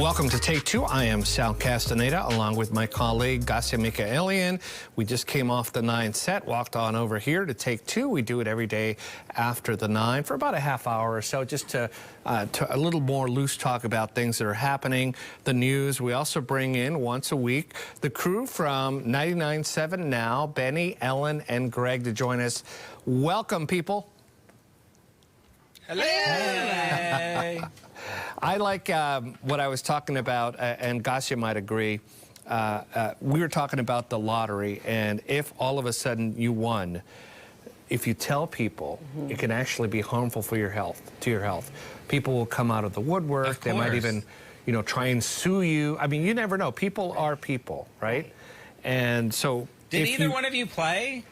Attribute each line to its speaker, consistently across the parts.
Speaker 1: Welcome to Take Two. I am Sal Castaneda, along with my colleague, Gassia Mikaelian. We just came off the 9 set, walked on over here to Take Two. We do it every day after the 9 for about a half hour or so, just to a little more loose talk about things that are happening, the news. We also bring in once a week the crew from 99.7 Now, Benny, Ellen, and Greg to join us. Welcome, people.
Speaker 2: Hello. Hey.
Speaker 1: I like what I was talking about, and Gassia might agree. We were talking about the lottery, and if all of a sudden you won, if you tell people, it can actually be harmful for your health, to your health. People will come out of the woodwork. They might even, you know, try and sue you. I mean, you never know. People are people, right? And so,
Speaker 2: did either one of you play?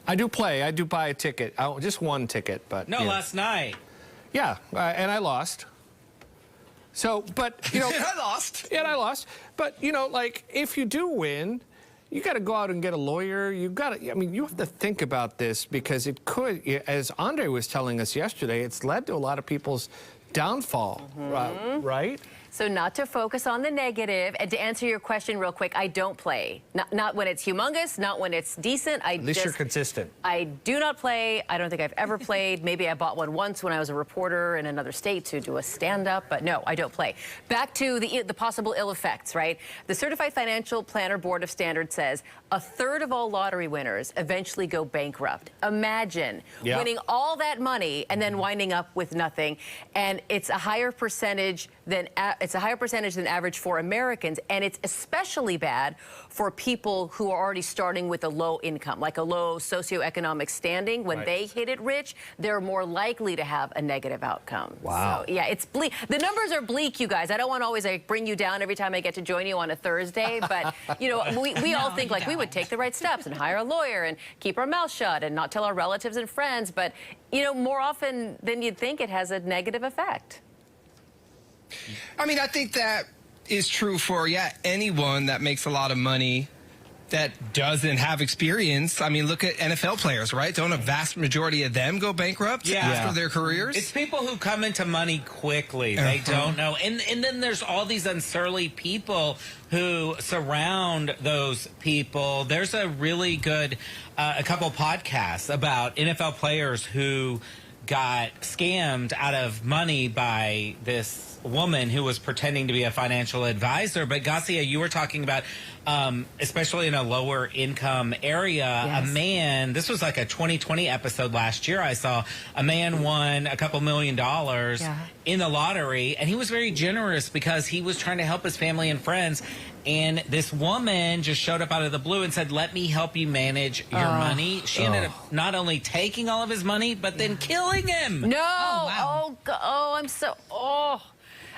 Speaker 1: I do play. I do buy a ticket. Just one ticket, but
Speaker 2: no, last night.
Speaker 1: Yeah, and I lost. So, but, you know...
Speaker 2: I lost.
Speaker 1: Yeah, and I lost. But, you know, like, if you do win, you got to go out and get a lawyer. You got to, I mean, you have to think about this because it could, as Andre was telling us yesterday, it's led to a lot of people's downfall, right?
Speaker 3: So not to focus on the negative, and to answer your question real quick, I don't play. Not when it's humongous, not when it's decent.
Speaker 1: At least you're consistent.
Speaker 3: I do not play. I don't think I've ever played. Maybe I bought one once when I was a reporter in another state to do a stand-up, but no, I don't play. Back to the possible ill effects, right? The Certified Financial Planner Board of Standards says a third of all lottery winners eventually go bankrupt. Imagine winning all that money and then winding up with nothing, and it's a higher percentage than average for Americans, and it's especially bad for people who are already starting with a low income, like a low socioeconomic standing. When they hit it rich, they're more likely to have a negative outcome.
Speaker 1: Wow.
Speaker 3: So, yeah, it's bleak. The numbers are bleak, you guys. I don't want to always like bring you down every time I get to join you on a Thursday, but you know, we all think like we would take the right steps and hire a lawyer and keep our mouth shut and not tell our relatives and friends, but you know, more often than you'd think, it has a negative effect.
Speaker 4: I mean, I think that is true for, anyone that makes a lot of money that doesn't have experience. I mean, look at NFL players, right? Don't a vast majority of them go bankrupt after their careers?
Speaker 2: It's people who come into money quickly. They don't know. And then there's all these unsurly people who surround those people. There's a really good, a couple podcasts about NFL players who got scammed out of money by this woman who was pretending to be a financial advisor. But Gassia, you were talking about, especially in a lower income area, a man, this was like a 2020 episode last year I saw, a man won a couple $1 million in the lottery, and he was very generous because he was trying to help his family and friends. And this woman just showed up out of the blue and said, "Let me help you manage your money." She ended up not only taking all of his money, but then killing him.
Speaker 3: No.
Speaker 2: Oh, wow.
Speaker 3: I'm so...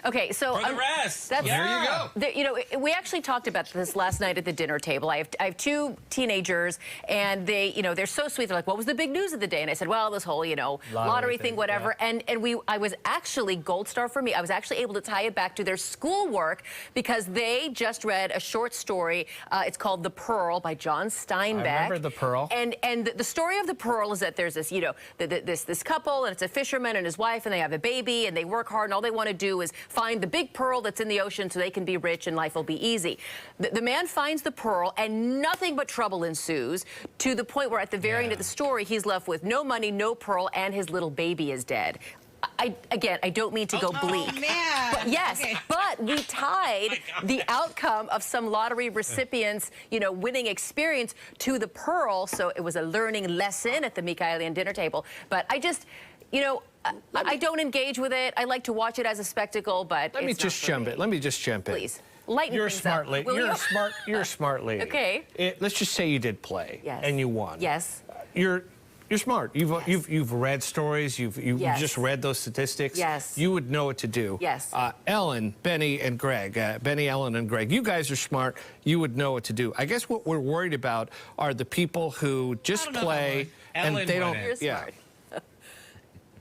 Speaker 3: Okay, so
Speaker 2: for the rest.
Speaker 3: That's,
Speaker 2: there you go.
Speaker 3: You know, we actually talked about this last night at the dinner table. I have two teenagers, and they, you know, they're so sweet. They're like, "What was the big news of the day?" And I said, "Well, this whole, you know, lottery thing, whatever." And I was actually, gold star for me, I was actually able to tie it back to their schoolwork because they just read a short story. It's called "The Pearl" by John Steinbeck.
Speaker 1: I remember The Pearl.
Speaker 3: And the story of The Pearl is that there's this, you know, this couple, and it's a fisherman and his wife, and they have a baby, and they work hard, and all they want to do is find the big pearl that's in the ocean so they can be rich and life will be easy. The man finds the pearl, and nothing but trouble ensues, to the point where at the very end of the story, he's left with no money, no pearl, and his little baby is dead. Again, I don't mean to go bleak.
Speaker 5: Oh, man.
Speaker 3: But yes, but we tied the outcome of some lottery recipients, you know, winning experience to the pearl, so it was a learning lesson at the Mikaelian dinner table. But I just, you know, I don't engage with it. I like to watch it as a spectacle, but
Speaker 1: Let me just jump in. Let me just jump in.
Speaker 3: Please. Lighten
Speaker 1: You're a
Speaker 3: things
Speaker 1: smart
Speaker 3: up.
Speaker 1: lady. You're a smart lady.
Speaker 3: Okay.
Speaker 1: Let's just say you did play and you won.
Speaker 3: Yes.
Speaker 1: You're smart. You've read stories. You've just read those statistics.
Speaker 3: Yes.
Speaker 1: You would know what to do.
Speaker 3: Yes.
Speaker 1: Ellen, Benny, and Greg. Benny, Ellen, and Greg. You guys are smart. You would know what to do. I guess what we're worried about are the people who just play and they don't.
Speaker 3: You're smart.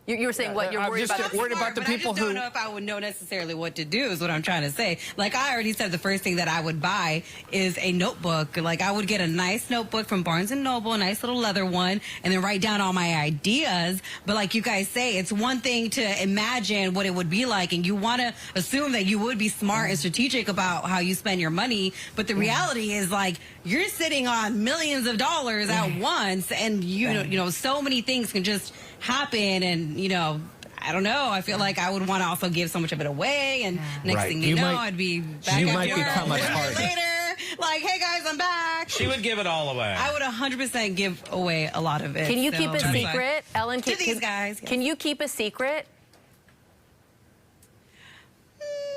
Speaker 3: You were saying what? You're
Speaker 1: I'm
Speaker 3: worried
Speaker 1: just
Speaker 3: about
Speaker 1: worried about the people
Speaker 5: I just don't know if I would know necessarily what to do is what I'm trying to say. Like I already said, the first thing that I would buy is a notebook. Like I would get a nice notebook from Barnes & Noble, a nice little leather one, and then write down all my ideas. But like you guys say, it's one thing to imagine what it would be like, and you want to assume that you would be smart and strategic about how you spend your money. But the reality is like you're sitting on millions of dollars at once, and you know, so many things can just happen, and I don't know. I feel like I would want to also give so much of it away, and next thing you know, I'd be back
Speaker 1: you
Speaker 5: at
Speaker 1: might
Speaker 5: work
Speaker 1: become a
Speaker 5: a year
Speaker 1: target.
Speaker 5: later. Like, hey guys, I'm back.
Speaker 2: She would give it all away.
Speaker 5: I would 100% give away a lot of it.
Speaker 3: Can you keep a secret, Ellen?
Speaker 5: To these guys, yes.
Speaker 3: Can you keep a secret?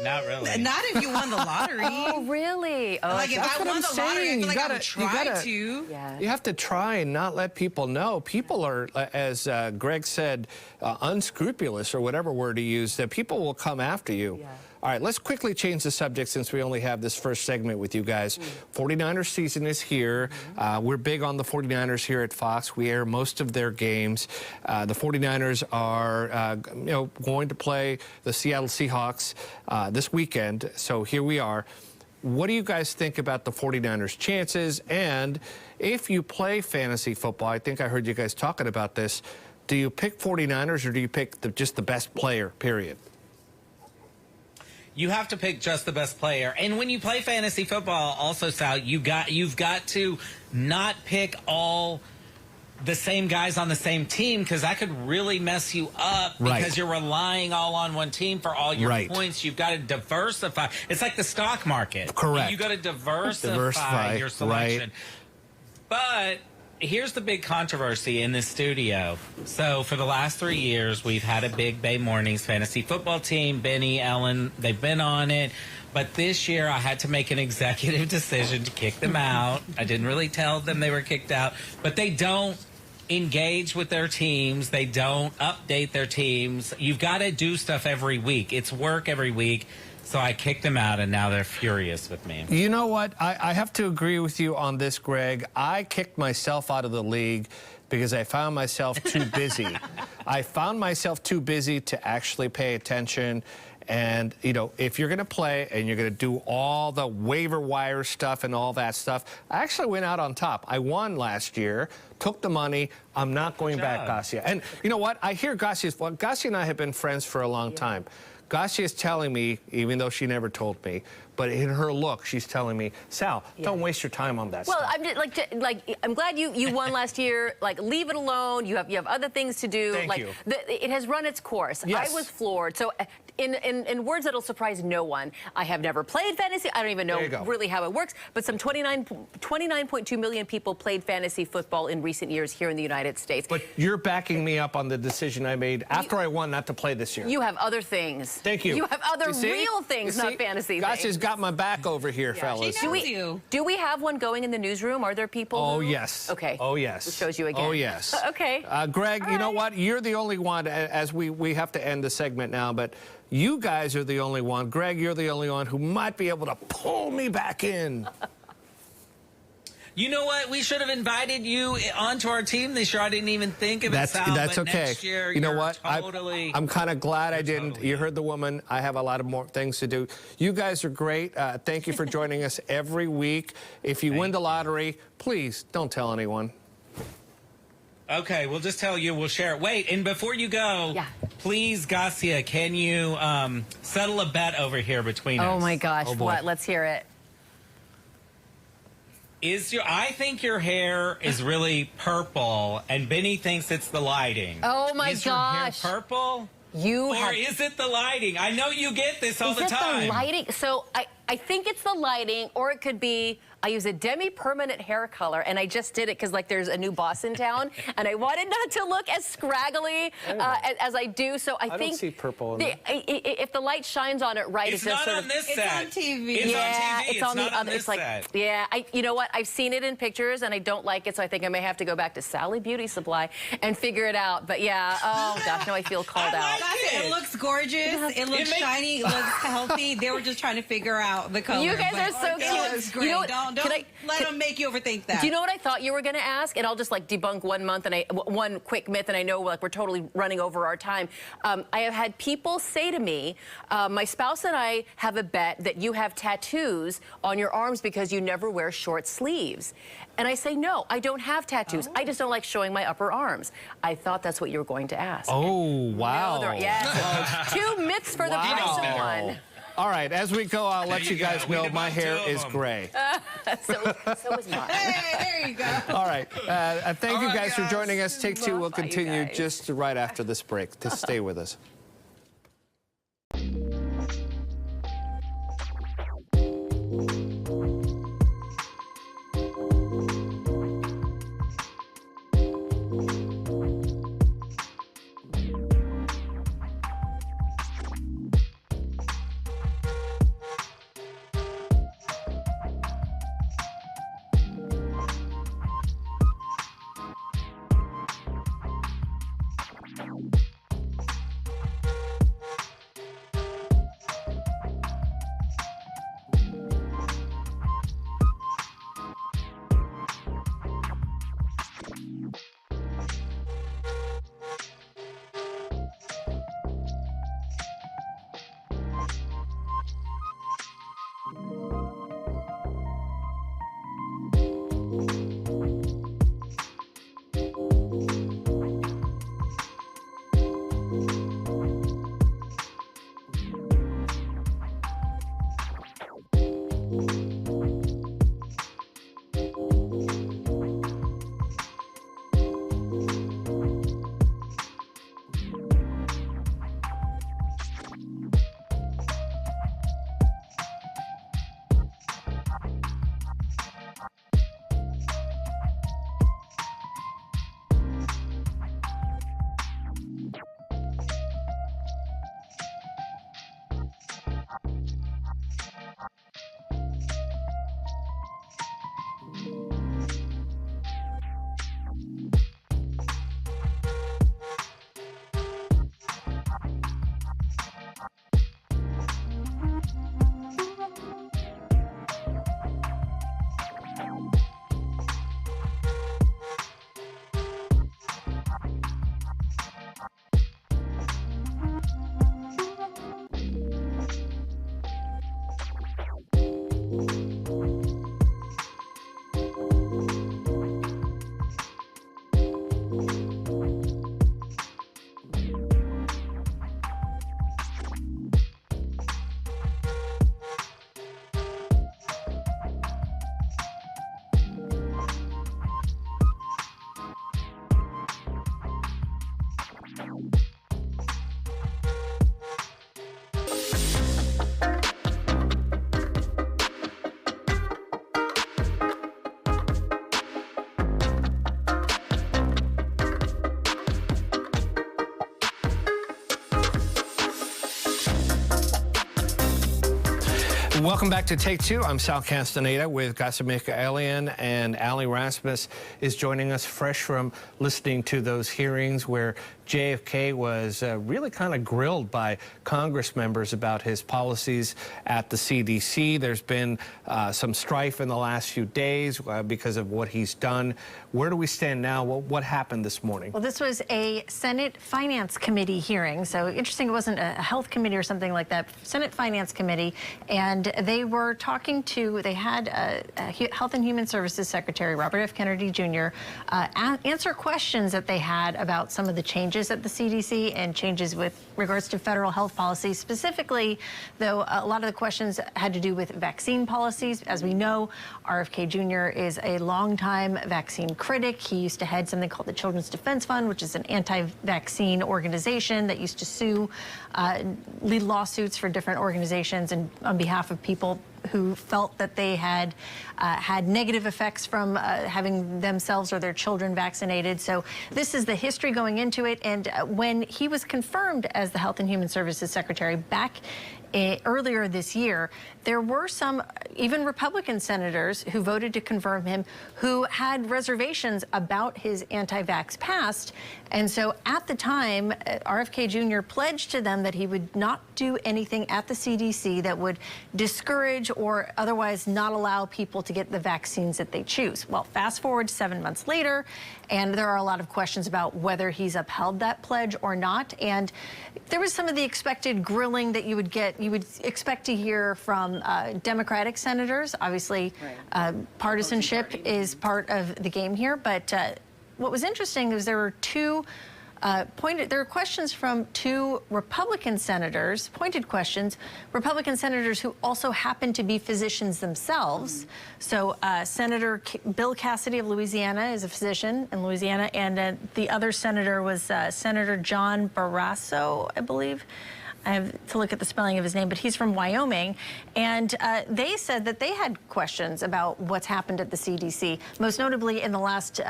Speaker 2: Not really.
Speaker 5: Not if you won the lottery.
Speaker 3: Oh, really? Oh,
Speaker 5: Like if
Speaker 1: that's
Speaker 5: I
Speaker 1: what
Speaker 5: won
Speaker 1: I'm
Speaker 5: the lottery, I
Speaker 1: saying.
Speaker 5: feel like I would
Speaker 1: You
Speaker 5: try
Speaker 1: gotta-
Speaker 5: to.
Speaker 3: yeah.
Speaker 1: You have to try and not let people know. People are, as Greg said, unscrupulous, or whatever word he used, that people will come after you.
Speaker 3: Yeah.
Speaker 1: All right, let's quickly change the subject since we only have this first segment with you guys. 49ers season is here. We're big on the 49ers here at Fox. We air most of their games. The 49ers are going to play the Seattle Seahawks this weekend. So here we are. What do you guys think about the 49ers' chances? And if you play fantasy football, I think I heard you guys talking about this, do you pick 49ers or do you pick just the best player, period?
Speaker 2: You have to pick just the best player. And when you play fantasy football, also, Sal, you've got to not pick all the same guys on the same team, because that could really mess you up because you're relying all on one team for all your points. You've got to diversify. It's like the stock market.
Speaker 1: Correct.
Speaker 2: You got to diversify your selection. But here's the big controversy in this studio. So for the last 3 years, we've had a big Bay Mornings fantasy football team. Benny, Ellen, they've been on it. But this year, I had to make an executive decision to kick them out. I didn't really tell them they were kicked out. But they don't engage with their teams. They don't update their teams. You've got to do stuff every week. It's work every week. So I kicked them out, and now they're furious with me.
Speaker 1: You know what? I have to agree with you on this, Greg. I kicked myself out of the league because I found myself too busy. I found myself too busy to actually pay attention. And, if you're going to play and you're going to do all the waiver wire stuff and all that stuff, I actually went out on top. I won last year, took the money. I'm not going back, Garcia. And you know what? I hear Garcia and I have been friends for a long time. Garcia is telling me, even though she never told me, but in her look, she's telling me, Sal, don't waste your time on that stuff.
Speaker 3: Well, I'm just, I'm glad you won last year. Like, leave it alone. You have other things to do.
Speaker 1: Thank you.
Speaker 3: It has run its course.
Speaker 1: Yes.
Speaker 3: I was floored. So, in words that'll surprise no one, I have never played fantasy. I don't even know really how it works. But some 29.2 million people played fantasy football in recent years here in the United States.
Speaker 1: But you're backing me up on the decision I made after I won not to play this year.
Speaker 3: You have other things.
Speaker 1: Thank you.
Speaker 3: You have other real things, not fantasy things.
Speaker 1: Garcia's got my back over here, fellas.
Speaker 5: She knows you.
Speaker 3: Do we have one going in the newsroom? Are there people?
Speaker 1: Oh, yes.
Speaker 3: Okay.
Speaker 1: Oh, yes.
Speaker 3: It shows you again.
Speaker 1: Oh, yes.
Speaker 3: Okay.
Speaker 1: Greg, you know what? You're the only one, as we have to end the segment now, but you guys are the only one. Greg, you're the only one who might be able to pull me back in.
Speaker 2: You know what? We should have invited you onto our team this year. I didn't even think of it, Sal,
Speaker 1: That's
Speaker 2: but
Speaker 1: okay.
Speaker 2: Next year,
Speaker 1: you know what?
Speaker 2: Totally,
Speaker 1: I'm kind of glad I didn't.
Speaker 2: Totally
Speaker 1: you heard the woman. I have a lot of more things to do. You guys are great. Thank you for joining us every week. If you win the lottery, please don't tell anyone.
Speaker 2: Okay, we'll just tell you. We'll share it. Wait, and before you go, please, Garcia, can you settle a bet over here between us?
Speaker 3: Oh, my gosh. What? Let's hear it.
Speaker 2: I think your hair is really purple, and Benny thinks it's the lighting.
Speaker 3: Oh, my
Speaker 2: gosh.
Speaker 3: gosh.
Speaker 2: Your hair purple?
Speaker 3: Or
Speaker 2: is it the lighting? I know you get this all the time.
Speaker 3: Is it the lighting? So I think it's the lighting, or it could be I use a demi-permanent hair color, and I just did it because, like, there's a new boss in town, and I wanted not to look as scraggly as I do. So I think
Speaker 1: don't see purple in
Speaker 3: if the light shines on it right,
Speaker 2: it's
Speaker 3: just
Speaker 2: not
Speaker 3: sort
Speaker 2: on
Speaker 3: of.
Speaker 2: this set.
Speaker 5: It's on TV.
Speaker 2: It's
Speaker 3: Yeah,
Speaker 2: on TV.
Speaker 3: it's on the
Speaker 2: not
Speaker 3: other.
Speaker 2: this
Speaker 3: It's like,
Speaker 2: set.
Speaker 3: yeah. You know what? I've seen it in pictures, and I don't like it, so I think I may have to go back to Sally Beauty Supply and figure it out. But yeah, oh gosh, now I feel called out.
Speaker 5: It looks gorgeous. It looks shiny. It looks healthy. They were just trying to figure out the color.
Speaker 3: You guys are so cute.
Speaker 5: It looks great.
Speaker 3: You know,
Speaker 5: on. Don't let them make you overthink that.
Speaker 3: Do you know what I thought you were going to ask? And I'll just like debunk one quick myth, and I know like we're totally running over our time. I have had people say to me, my spouse and I have a bet that you have tattoos on your arms because you never wear short sleeves. And I say, no, I don't have tattoos. I just don't like showing my upper arms. I thought that's what you were going to ask.
Speaker 1: Oh, wow.
Speaker 3: No, yes. 2 myths for the price of one.
Speaker 1: All right, as we go, I'll let you guys know my hair is gray.
Speaker 3: So is mine.
Speaker 5: Hey, there you go.
Speaker 1: All right. Thank you guys for joining us. Take Two will continue just right after this break. To stay with us. Welcome back to Take Two. I'm Sal Castaneda with Gasamika Elian, and Ali Rasmus is joining us fresh from listening to those hearings where JFK was really kind of grilled by Congress members about his policies at the CDC. There's been some strife in the last few days because of what he's done. Where do we stand now? What happened this morning?
Speaker 6: Well, this was a Senate Finance Committee hearing. So interesting, it wasn't a health committee or something like that. Senate Finance Committee, and they were talking to, they had Health and Human Services Secretary Robert F. Kennedy Jr. Answer questions that they had about some of the changes at the CDC and changes with regards to federal health policy. Specifically, though, a lot of the questions had to do with vaccine policies. As we know, RFK Jr. is a longtime vaccine critic. He used to head something called the Children's Defense Fund, which is an anti-vaccine organization that used to sue, lead lawsuits for different organizations and on behalf of people who felt that they had had negative effects from having themselves or their children vaccinated. So this is the history going into it. And when he was confirmed as the Health and Human Services Secretary back earlier this year, there were some, even Republican senators who voted to confirm him, who had reservations about his anti-vax past. And so at the time, RFK Jr. pledged to them that he would not do anything at the CDC that would discourage or otherwise not allow people to get the vaccines that they choose. Well, fast forward 7 months later, and there are a lot of questions about whether he's upheld that pledge or not. And there was some of the expected grilling that you would expect to hear from Democratic senators. Obviously, partisanship is part of the game here. But what was interesting is there were there were questions from two Republican senators, pointed questions, Republican senators who also happen to be physicians themselves. So Senator Bill Cassidy of Louisiana is a physician in Louisiana, and the other senator was Senator John Barrasso, I believe. I have to look at the spelling of his name, but he's from Wyoming. And they said that they had questions about what's happened at the CDC. Most notably in the last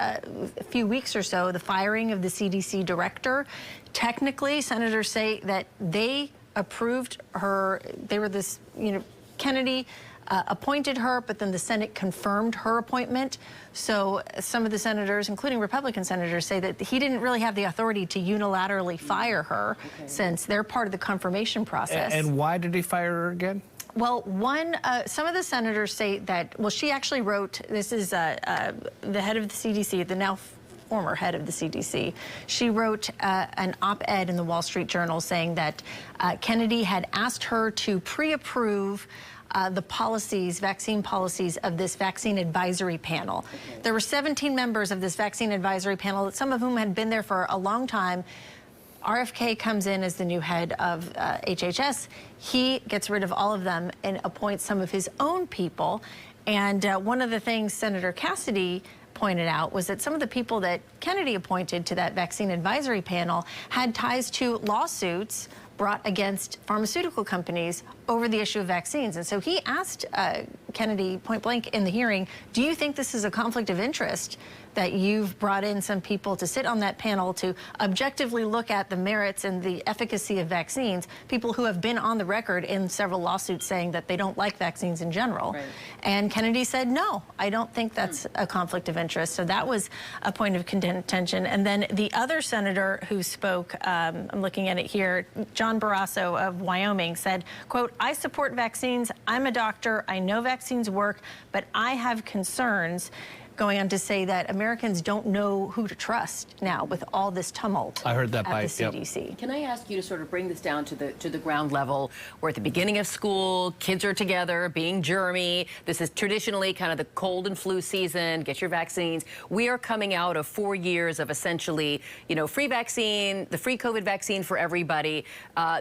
Speaker 6: few weeks or so, the firing of the CDC director. Technically, senators say that they approved her. They were this, Kennedy appointed her, but then the Senate confirmed her appointment. So some of the senators, including Republican senators, say that he didn't really have the authority to unilaterally fire her since they're part of the confirmation process.
Speaker 1: And why did he fire her again?
Speaker 6: Well, some of the senators say that, well, she actually wrote, this is the head of the CDC, the now former head of the CDC. She wrote an op-ed in the Wall Street Journal saying that Kennedy had asked her to pre-approve the vaccine policies of this vaccine advisory panel. There were 17 members of this vaccine advisory panel, some of whom had been there for a long time. RFK comes in as the new head of HHS. He gets rid of all of them and appoints some of his own people. And one of the things Senator Cassidy pointed out was that some of the people that Kennedy appointed to that vaccine advisory panel had ties to lawsuits brought against pharmaceutical companies over the issue of vaccines. And so he asked Kennedy point blank in the hearing, do you think this is a conflict of interest that you've brought in some people to sit on that panel to objectively look at the merits and the efficacy of vaccines, people who have been on the record in several lawsuits saying that they don't like vaccines in general? Right. And Kennedy said, no, I don't think that's a conflict of interest. So that was a point of contention. And then the other senator who spoke, I'm looking at it here, John Barrasso of Wyoming, said, quote, I support vaccines. I'm a doctor. I know vaccines work, but I have concerns, going on to say that Americans don't know who to trust now with all this tumult.
Speaker 1: I heard that
Speaker 6: at the CDC.
Speaker 3: Yep. Can I ask you to sort of bring this down to the ground level? We're at the beginning of school, kids are together, being germy. This is traditionally kind of the cold and flu season. Get your vaccines. We are coming out of 4 years of essentially, free vaccine, the free COVID vaccine for everybody.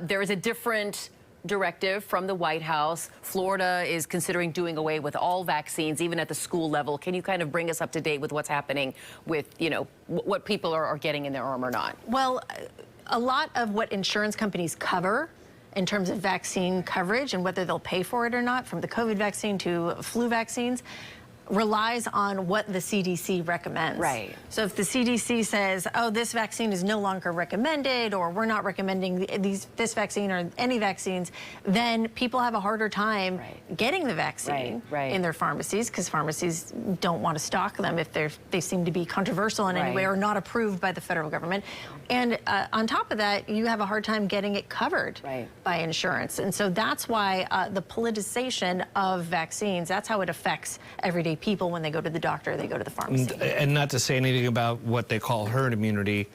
Speaker 3: There is a different directive from the White House. Florida is considering doing away with all vaccines, even at the school level. Can you kind of bring us up to date with what's happening with, what people are getting in their arm or not?
Speaker 6: Well, a lot of what insurance companies cover in terms of vaccine coverage and whether they'll pay for it or not, from the COVID vaccine to flu vaccines, relies on what the CDC recommends.
Speaker 3: Right.
Speaker 6: So if the CDC says, oh, this vaccine is no longer recommended, or we're not recommending this vaccine or any vaccines, then people have a harder time getting the vaccine in their pharmacies, because pharmacies don't want to stock them if they seem to be controversial in any way or not approved by the federal government. And on top of that, you have a hard time getting it covered by insurance. And so that's why the politicization of vaccines, that's how it affects everyday people when they go to the doctor, they go to the pharmacy.
Speaker 1: And not to say anything about what they call herd immunity.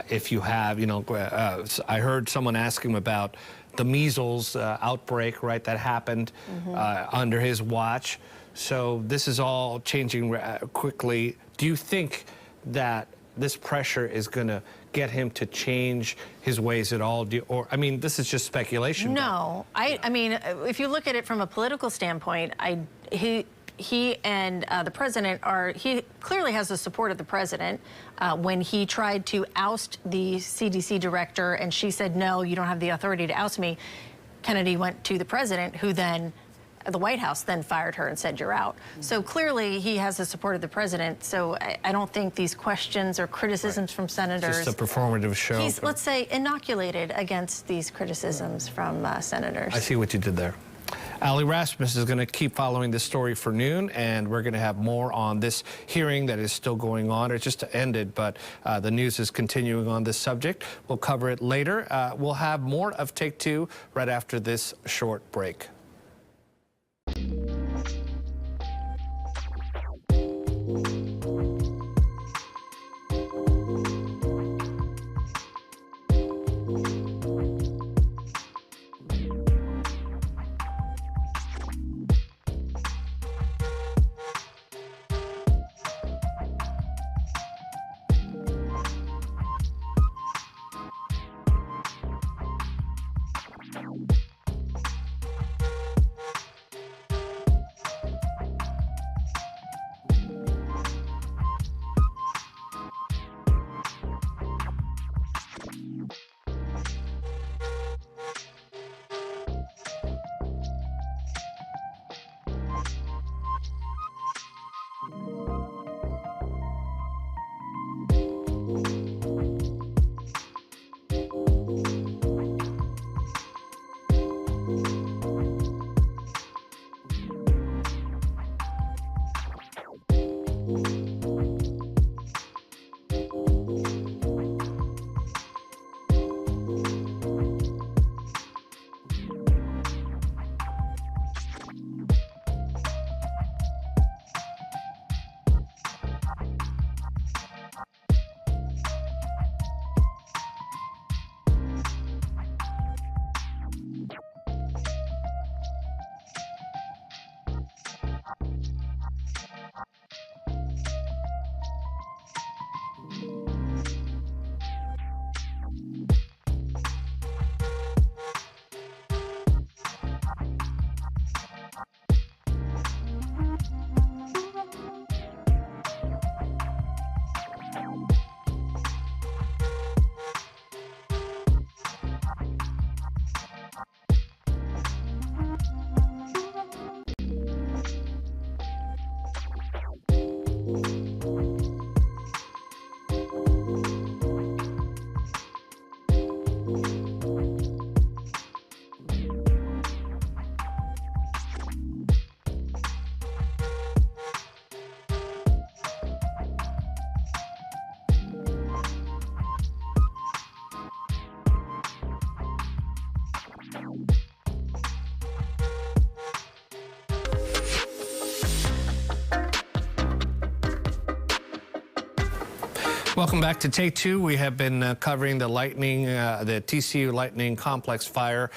Speaker 1: If you have, I heard someone ask him about the measles outbreak, that happened under his watch. So this is all changing quickly. Do you think that this pressure is going to get him to change his ways at all? This is just speculation.
Speaker 6: No, I mean, if you look at it from a political standpoint, he and the president he clearly has the support of the president. When he tried to oust the CDC director and she said, no, you don't have the authority to oust me, Kennedy went to the president, who then The White House then fired her and said, you're out. So clearly he has the support of the president. So I don't think these questions or criticisms from senators.
Speaker 1: Just a performative show.
Speaker 6: He's, let's say, inoculated against these criticisms from senators.
Speaker 1: I see what you did there. Ali Rasmus is going to keep following this story for noon, and we're going to have more on this hearing that is still going on. It just ended, but the news is continuing on this subject. We'll cover it later. We'll have more of Take Two right after this short break. Welcome back to Take Two. We have been covering the TCU Lightning Complex Fire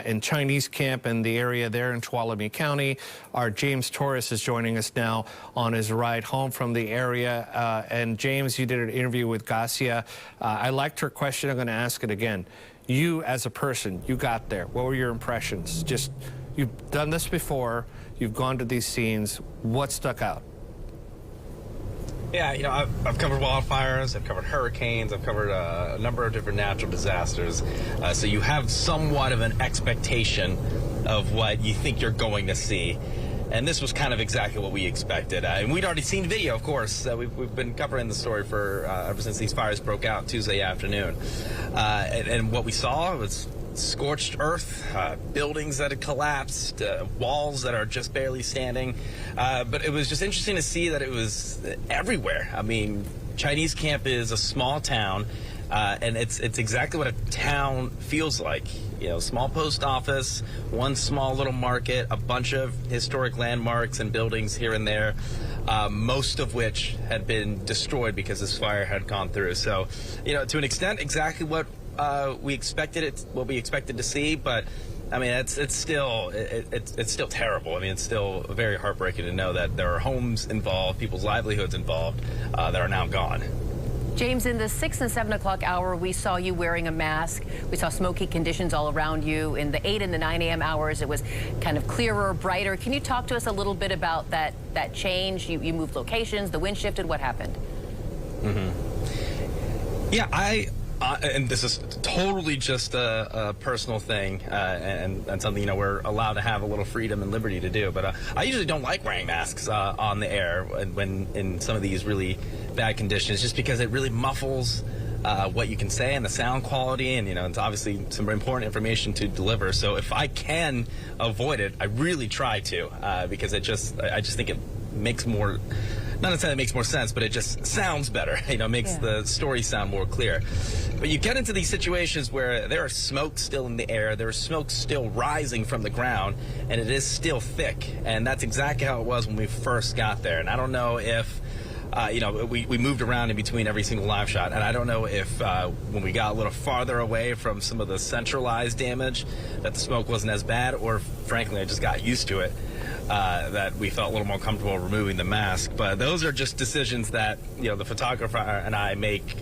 Speaker 1: in Chinese camp in the area there in Tuolumne County. Our James Torres is joining us now on his ride home from the area. And James, you did an interview with Garcia. I liked her question. I'm going to ask it again. You as a person, you got there. What were your impressions? Just, you've done this before. You've gone to these scenes. What stuck out?
Speaker 7: Yeah, you know, I've covered wildfires, I've covered hurricanes, I've covered a number of different natural disasters. So you have somewhat of an expectation of what you think you're going to see. And this was kind of exactly what we expected. And we'd already seen video, of course. We've been covering the story for ever since these fires broke out Tuesday afternoon. And what we saw was scorched earth, buildings that had collapsed, walls that are just barely standing. But it was just interesting to see that it was everywhere. I mean, Chinese camp is a small town, and it's exactly what a town feels like. You know, small post office, one small little market, a bunch of historic landmarks and buildings here and there, most of which had been destroyed because this fire had gone through. So, you know, to an extent, exactly what we expected what we expected to see, but I mean, it's still terrible. I mean, it's still very heartbreaking to know that there are homes involved, people's livelihoods involved that are now gone.
Speaker 3: James, in the 6 and 7 o'clock hour, we saw you wearing a mask. We saw smoky conditions all around you. In the 8 and the 9 a.m. hours, it was kind of clearer, brighter. Can you talk to us a little bit about that change? You moved locations, the wind shifted. What happened?
Speaker 7: Mm-hmm. Yeah, And this is totally just a personal thing, and something, you know, we're allowed to have a little freedom and liberty to do. But I usually don't like wearing masks on the air when in some of these really bad conditions, just because it really muffles what you can say and the sound quality, and, you know, it's obviously some important information to deliver. So if I can avoid it, I really try to, because I just think it makes more, not necessarily makes more sense, but it just sounds better. You know, makes the story sound more clear. But you get into these situations where there is smoke still in the air, there is smoke still rising from the ground, and it is still thick. And that's exactly how it was when we first got there. And I don't know if, you know, we moved around in between every single live shot, and I don't know if when we got a little farther away from some of the centralized damage that the smoke wasn't as bad, or frankly I just got used to it, that we felt a little more comfortable removing the mask. But those are just decisions that, you know, the photographer and I make,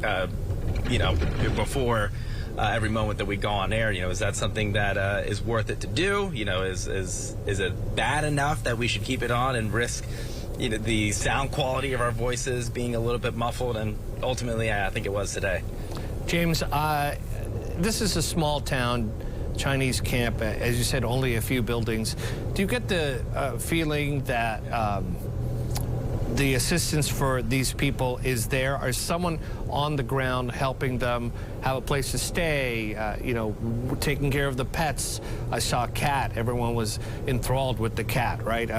Speaker 7: you know, before every moment that we go on air. You know, is that something that is worth it to do? You know, is it bad enough that we should keep it on and risk, you know, the sound quality of our voices being a little bit muffled? And ultimately, I think it was today.
Speaker 1: James, this is a small town, Chinese camp, as you said, only a few buildings. Do you get the feeling that the assistance for these people is there? Or is someone on the ground helping them have a place to stay, you know, taking care of the pets? I saw a cat. Everyone was enthralled with the cat, right?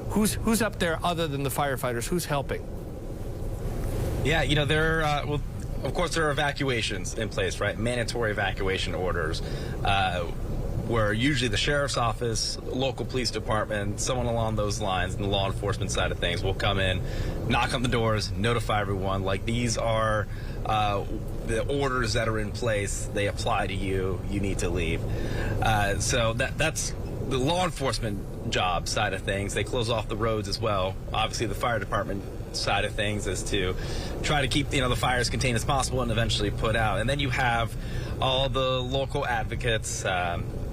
Speaker 1: Who's up there other than the firefighters? Who's helping?
Speaker 7: Yeah, you know, well, of course, there are evacuations in place, right? Mandatory evacuation orders, where usually the sheriff's office, local police department, someone along those lines, and the law enforcement side of things will come in, knock on the doors, notify everyone. Like, these are the orders that are in place. They apply to you. You need to leave. So that's the law enforcement job side of things. They close off the roads as well. Obviously, the fire department side of things is to try to keep, you know, the fires contained as possible and eventually put out. And then you have all the local advocates.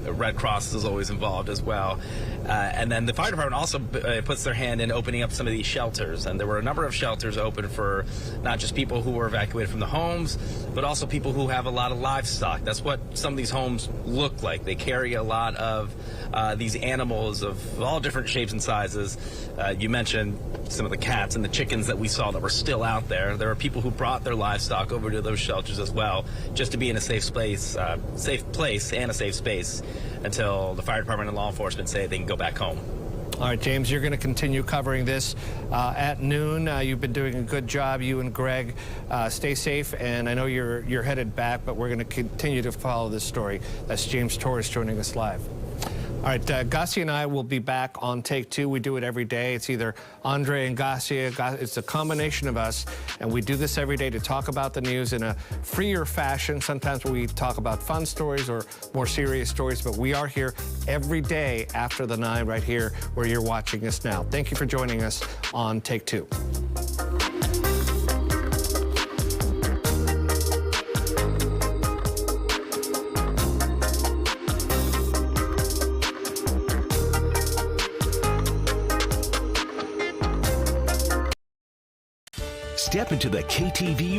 Speaker 7: Red Cross is always involved as well. And then the fire department also puts their hand in opening up some of these shelters. And there were a number of shelters open for not just people who were evacuated from the homes, but also people who have a lot of livestock. That's what some of these homes look like. They carry a lot of these animals of all different shapes and sizes. You mentioned some of the cats and the chickens that we saw that were still out there. There are people who brought their livestock over to those shelters as well, just to be in a safe place and a safe space until the fire department and law enforcement say they can go back home.
Speaker 1: All right, James, you're going to continue covering this at noon. You've been doing a good job, you and Greg. Stay safe, and I know you're headed back, but we're going to continue to follow this story. That's James Torres joining us live. All right, Gassia and I will be back on Take Two. We do it every day. It's either Andre and Gassia. It's a combination of us, and we do this every day to talk about the news in a freer fashion. Sometimes we talk about fun stories or more serious stories, but we are here every day after the 9 right here where you're watching us now. Thank you for joining us on Take Two.
Speaker 8: Step into the KTVU